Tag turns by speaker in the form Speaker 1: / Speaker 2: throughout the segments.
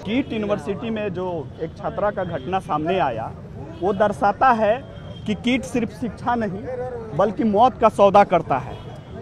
Speaker 1: कीट यूनिवर्सिटी में जो एक छात्रा का घटना सामने आया वो दर्शाता है कि कीट सिर्फ शिक्षा नहीं बल्कि मौत का सौदा करता है।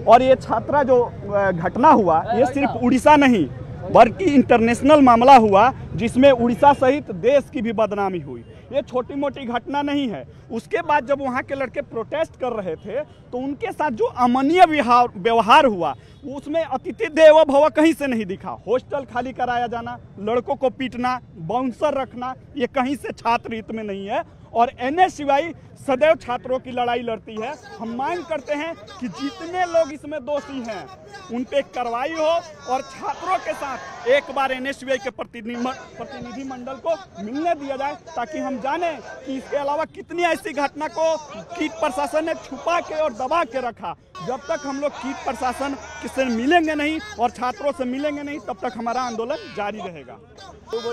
Speaker 1: और ये छात्रा जो घटना हुआ ये सिर्फ उड़ीसा नहीं बल्कि इंटरनेशनल मामला हुआ जिसमें उड़ीसा सहित देश की भी बदनामी हुई। ये छोटी मोटी घटना नहीं है। उसके बाद जब वहाँ के लड़के प्रोटेस्ट कर रहे थे तो उनके साथ जो अमानवीय व्यवहार हुआ उसमें अतिथि देवो भव कहीं से नहीं दिखा। हॉस्टल खाली कराया जाना, लड़कों को पीटना, बाउंसर रखना, ये कहीं से छात्र हित में नहीं है। और एनएसयूआई सदैव छात्रों की लड़ाई लड़ती है। हम मांग करते हैं कि जितने लोग इसमें दोषी हैं उन पे कार्रवाई हो और छात्रों के साथ एक बार एनएसयूआई के प्रतिनिधि मंडल को मिलने दिया जाए ताकि हम जाने कि इसके अलावा कितनी ऐसी घटना को कीट प्रशासन ने छुपा के और दबा के रखा। जब तक हम लोग कीट प्रशासन किससे मिलेंगे नहीं और छात्रों से मिलेंगे नहीं तब तक हमारा आंदोलन जारी रहेगा।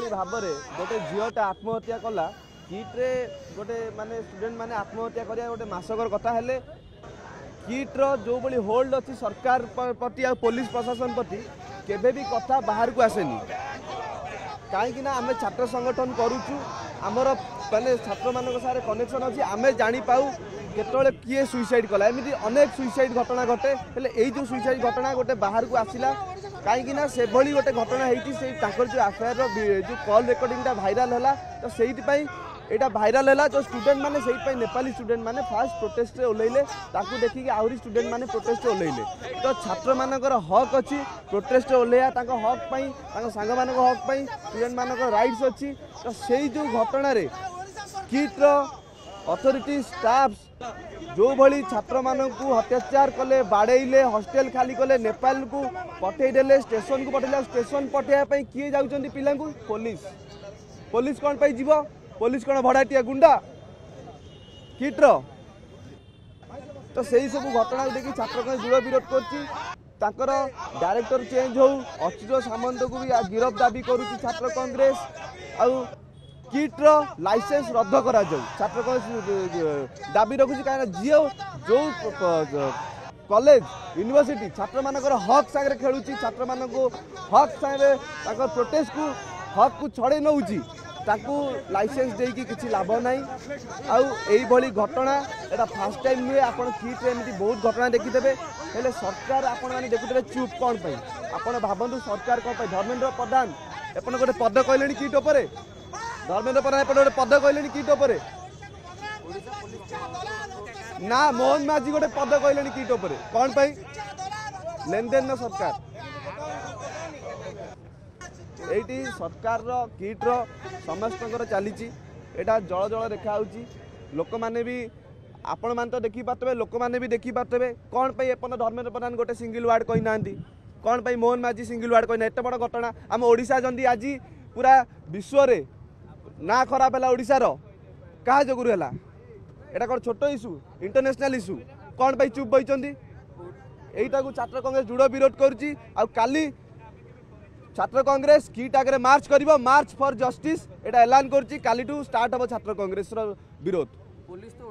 Speaker 2: भाव में गोटे झीलटे आत्महत्या कला कीट्रे गोटे माने स्टूडेंट माने आत्महत्या करिया गोटे मासकर कथा हेले कीट्र जो बड़ी होल्ड अच्छी सरकार प्रति आ पुलिस प्रशासन प्रति केबे भी कथा बाहर को आसेनी कहीं आम छात्र संगठन करुचु आमर माने छात्र मान सारे कनेक्शन अच्छी आम जानी पाऊ केतले किए सुइसाइड कला एमती अनेक सुइसाइड घटना घटे हेले एई जो सुइसाइड घटना गोटे बाहर को आसिला कहीं से भली गोटे घटना होती जो एफआईआर जो कॉल रेकर्डिंगटा भाइराल है तो से यहाँ भाइराल है जो स्टूडेंट मैंने से नेपाली स्टूडेंट मैंने फास्ट प्रोटेस्ट ओल्ले ताकू देखिए आहरी स्टूडेंट मैंने प्रोटेस्ट ओल्ले तो छात्र मानकर हक अच्छी प्रोटेस्ट ओल्लैया हक पाई सांग मान हक पाई स्टूडेंट मान राइट्स अच्छी तो से जो घटना कीट्र अथॉरिटी स्टाफ जो भली छात्र मानक अत्याचार कले बाड़ेले हॉस्टेल खाली कले नेपाल को पठेदेले स्टेशन को पठेले स्टेशन पठेवाई किए जाऊँ पिला पुलिस पुलिस कौन पाई जीव पुलिस कौन भड़ाटिया गुंडा कीट्र तो सही सब घटना देखिए छात्र दृढ़ विरोध कर डायरेक्टर चेंज हो अच्युत सामंत को भी गिरफ दाबी करुच्ची छात्र कांग्रेस आउ कीट्र लाइसेंस रद्द करा जाऊ छात्र कांग्रेस दाबी रखुची कहीं झील जो कॉलेज यूनिवर्सिटी छात्र मानकर हक सागर खेलुची छात्र मान हक सागर प्रोटेस्ट को हक को छड़े नौची ताकू लाइसेंस देकी किसी लाभ नहीं आउ घटना एटा फास्ट टाइम नुहे आप कीट्रे एमती बहुत घटना देखीदे हेले सरकार आपण मैंने देखुते चुप कौन पाई आपण भावतु सरकार कौन पाई धर्मेंद्र प्रधान एपन गोटे पद कहले कीट उपर धर्मेंद्र प्रधान एपन गोटे पद कहले कीट उपर ना मोहन माझी गोटे पद कहले कीट उपर कौन पाई लेन देन सरकार एटी सरकार कीट्र समस्त चली यहाँ जल जल देखा लोक मैंने भी आपण मान तो देखी पारे लोक मैंने भी देखी पारे कौन पाई एपन धर्मेंद्र प्रधान गोटे सिंगल वार्ड कही ना कौन पाई मोहन माझी सिंगल वार्ड कहना एत बड़ घटना आम ओडिशा जंदी आज पूरा विश्व रे ना खराब है ओडिशार क्या जोगुरु है यहाँ कौन छोट इश्यू इंटरनेशनल इश्यू कौन पाई चुप बही यहीटा को छात्र कांग्रेस दृढ़ विरोध करुच्ची काली छात्र कांग्रेस कीट आगे मार्च करिबो मार्च फॉर जस्टिस एटा ऐलान करछि कालीटू स्टार्ट हम छात्र कांग्रेस विरोध।